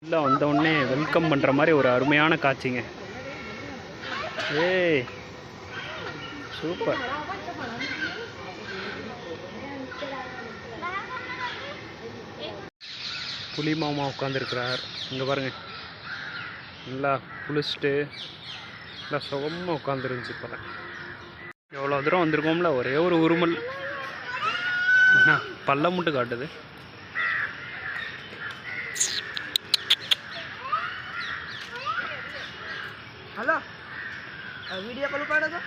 இல்லை வந்த உடனே வெல்கம் பண்ணுற மாதிரி ஒரு அருமையான காட்சிங்க. ஏய் சூப்பர். புலி மாமா உட்காந்துருக்கிறார். இங்கே பாருங்கள், நல்லா குளிச்சுட்டு நல்லா சுகமாக உட்காந்துருந்துச்சு. இப்போ எவ்வளோ தூரம் வந்திருக்கோம்ல, ஒரே ஒரு உருமல் பல்ல மட்டும் காட்டுது. ஹலோ, வீடியோ கால் பண்ணுங்க.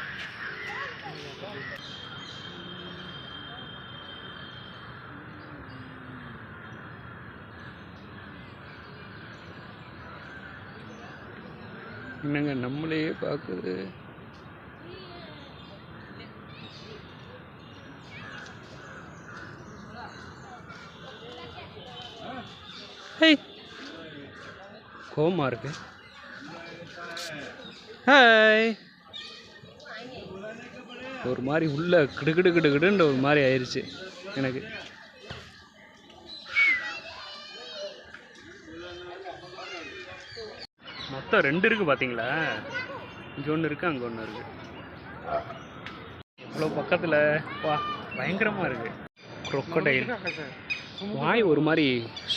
என்னங்க நம்மளையே பார்க்குது. கோவமா இருக்கு. ஹாய். ஒரு மாதிரி உள்ள கிடுகிடுன்னு ஒரு மாதிரி ஆயிடுச்சு எனக்கு. மொத்தம் 2 இருக்குது பார்த்தீங்களா? இங்கே ஒன்று இருக்குது, அங்கே ஒன்று இருக்குது. இவ்வளோ பக்கத்தில் வா, பயங்கரமாக இருக்குது. crocodile வாய் ஒரு மாதிரி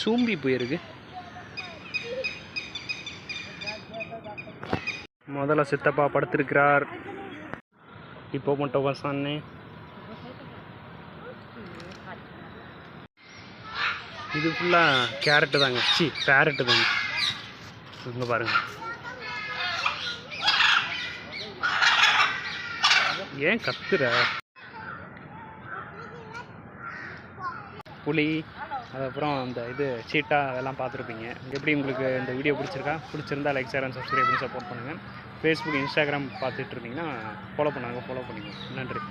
சூம்பி போயிருக்கு. முதல்ல சித்தப்பா படுத்திருக்கிறார். இப்போ மட்டும் வசானே. இது ஃபுல்லாக கேரட்டு தாங்க, பேரட்டு தாங்க. இங்கே பாருங்க, ஏன் கத்துற? புலி, அதுக்கப்புறம் அந்த சீட்டா அதெல்லாம் பார்த்துருப்பீங்க. எப்படி உங்களுக்கு இந்த வீடியோ பிடிச்சிருந்தா லைக், ஷேர் அண்ட் சப்ஸ்கிரைப் பண்ணி சப்போர்ட் பண்ணுங்கள். ஃபேஸ்புக், இன்ஸ்டாகிராம் பார்த்துட்டு இருந்தீங்கன்னா ஃபாலோ பண்ணிக்கோங்க. நன்றி.